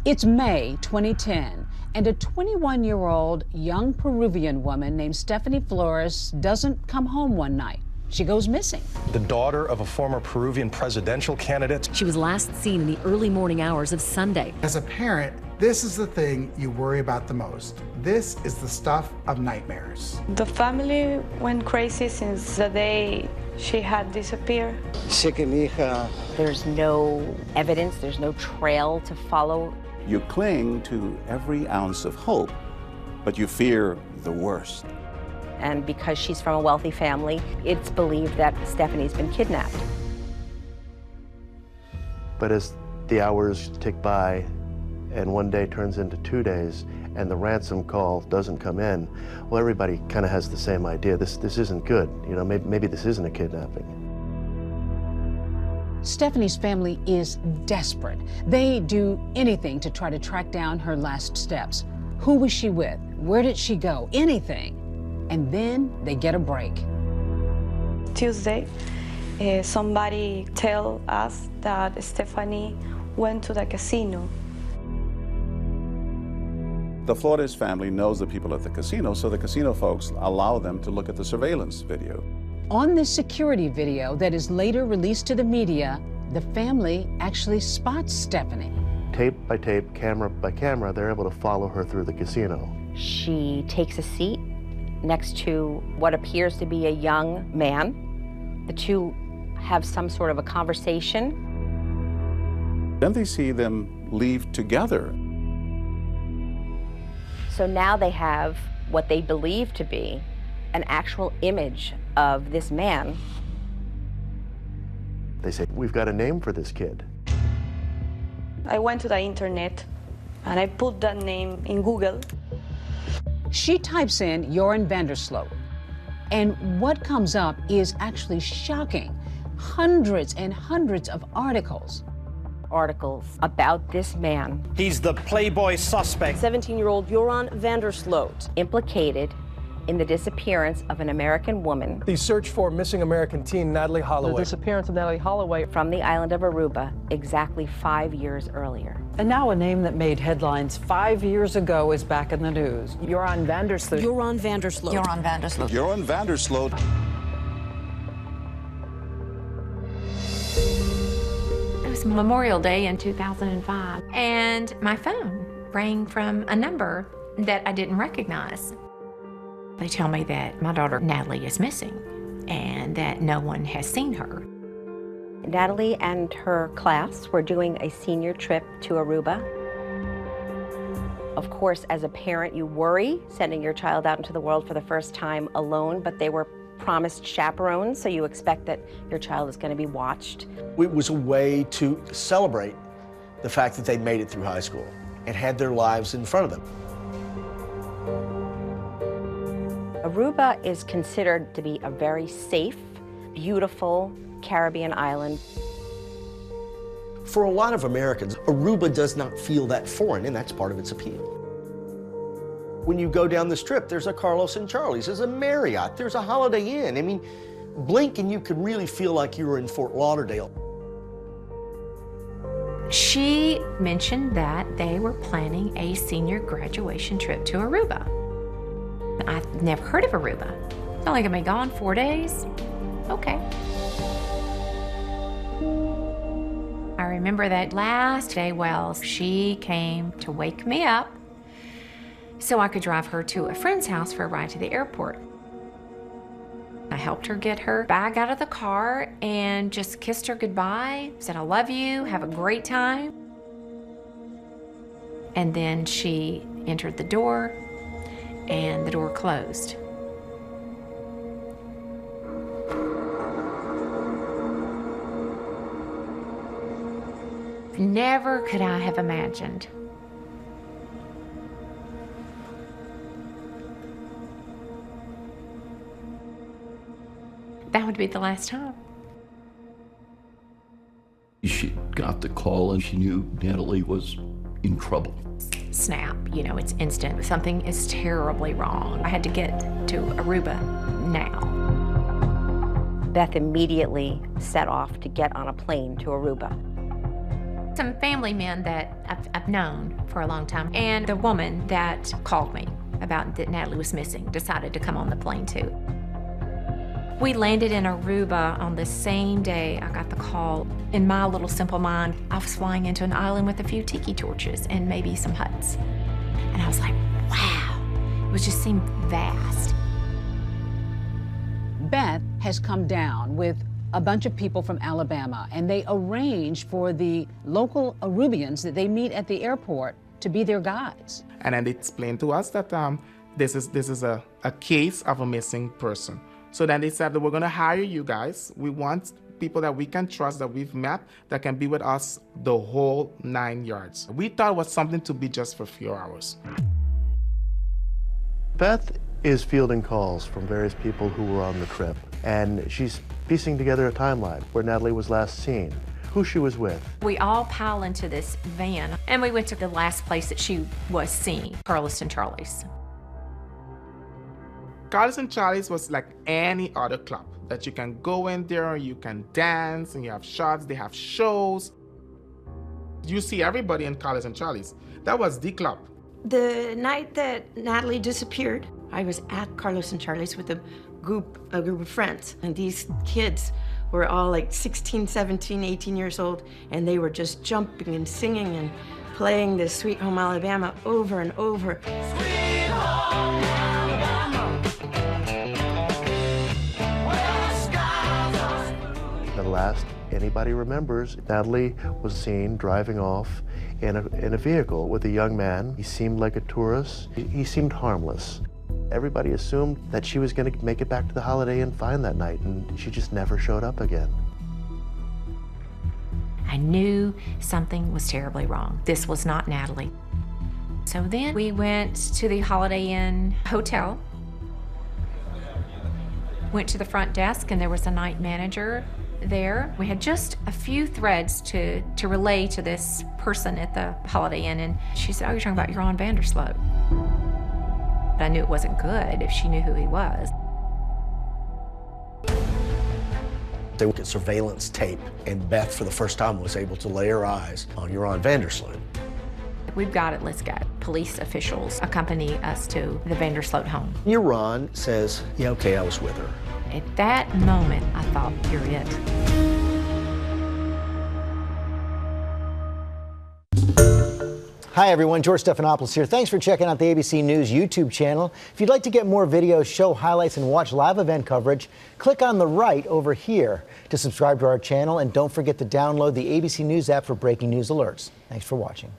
It's May 2010, and a 21-year-old young Peruvian woman named Stephanie Flores doesn't come home one night. She goes missing. The daughter of a former Peruvian presidential candidate. She was last seen in the early morning hours of Sunday. As a parent, this is the thing you worry about the most. This is the stuff of nightmares. The family went crazy since the day she had disappeared. There's no evidence, there's no trail to follow. You cling to every ounce of hope, but you fear the worst. And because she's from a wealthy family, it's believed that Stephanie's been kidnapped. But as the hours tick by, and one day turns into 2 days, and the ransom call doesn't come in, well, everybody kind of has the same idea. This isn't good. You know, maybe this isn't a kidnapping. Stephanie's family is desperate. They do anything to try to track down her last steps. Who was she with? Where did she go? Anything. And then they get a break. Tuesday, somebody tell us that Stephanie went to the casino. The Flores family knows the people at the casino, so the casino folks allow them to look at the surveillance video. On this security video that is later released to the media, the family actually spots Stephanie. Tape by tape, camera by camera, they're able to follow her through the casino. She takes a seat next to what appears to be a young man. The two have some sort of a conversation. Then they see them leave together. So now they have what they believe to be an actual image of this man. They say, we've got a name for this kid. I went to the internet and I put that name in Google. She types in Joran Vandersloot, and what comes up is actually shocking. Hundreds and hundreds of articles. Articles about this man. He's the Playboy suspect. 17-year-old Joran Vandersloot. Implicated in the disappearance of an American woman. The search for missing American teen Natalee Holloway. The disappearance of Natalee Holloway. From the island of Aruba exactly 5 years earlier. And now a name that made headlines 5 years ago is back in the news. Joran Vandersloot. Joran Vandersloot. Joran Vandersloot. Joran Vandersloot. It was Memorial Day in 2005, and my phone rang from a number that I didn't recognize. They tell me that my daughter Natalee is missing and that no one has seen her. Natalee and her class were doing a senior trip to Aruba. Of course, as a parent, you worry sending your child out into the world for the first time alone, but they were promised chaperones, so you expect that your child is going to be watched. It was a way to celebrate the fact that they made it through high school and had their lives in front of them. Aruba is considered to be a very safe, beautiful Caribbean island. For a lot of Americans, Aruba does not feel that foreign, and that's part of its appeal. When you go down the strip, there's a Carlos and Charlie's, there's a Marriott, there's a Holiday Inn. I mean, blink and you can really feel like you were in Fort Lauderdale. She mentioned that they were planning a senior graduation trip to Aruba. I've never heard of Aruba. It's only gonna be gone 4 days. Okay. I remember that last day, well, she came to wake me up so I could drive her to a friend's house for a ride to the airport. I helped her get her bag out of the car and just kissed her goodbye, said, I love you, have a great time. And then she entered the door and the door closed. Never could I have imagined that would be the last time. She got the call and she knew Natalee was in trouble. Snap, you know, it's instant. Something is terribly wrong. I had to get to Aruba now. Beth immediately set off to get on a plane to Aruba. Some family men that I've known for a long time, and the woman that called me about that Natalee was missing decided to come on the plane too. We landed in Aruba on the same day I got the call. In my little simple mind, I was flying into an island with a few tiki torches and maybe some huts. And I was like, wow, it just seemed vast. Beth has come down with a bunch of people from Alabama, and they arrange for the local Arubians that they meet at the airport to be their guides. And then they explained to us that this is a case of a missing person. So then they said that we're going to hire you guys. We want people that we can trust, that we've met, that can be with us the whole 9 yards. We thought it was something to be just for a few hours. Beth is fielding calls from various people who were on the trip, and she's piecing together a timeline where Natalee was last seen, who she was with. We all pile into this van, and we went to the last place that she was seen, Carlos and Charlie's. Carlos and Charlie's was like any other club that you can go in there, you can dance, and you have shots, they have shows. You see everybody in Carlos and Charlie's. That was the club. The night that Natalee disappeared, I was at Carlos and Charlie's with a group of friends, and these kids were all like 16, 17, 18 years old, and they were just jumping and singing and playing this Sweet Home Alabama over and over. Sweet Home Alabama, The last anybody remembers, Natalee was seen driving off in a vehicle with a young man. He seemed like a tourist. He seemed harmless. Everybody assumed that she was going to make it back to the Holiday Inn fine that night, and she just never showed up again. I knew something was terribly wrong. This was not Natalee. So then we went to the Holiday Inn hotel, went to the front desk, and there was a night manager there. We had just a few threads to relay to this person at the Holiday Inn, and she said, oh, you're talking about Ron Vandersloot. But I knew it wasn't good if she knew who he was. They looked at surveillance tape, and Beth, for the first time, was able to lay her eyes on Ron Vandersloot. We've got it, let's go. Police officials accompany us to the Vandersloot home. Ron says, yeah, okay, I was with her. At that moment, I thought, you're it. Hi everyone, George Stephanopoulos here. Thanks for checking out the ABC News YouTube channel. If you'd like to get more videos, show highlights, and watch live event coverage, click on the right over here to subscribe to our channel, and don't forget to download the ABC News app for breaking news alerts. Thanks for watching.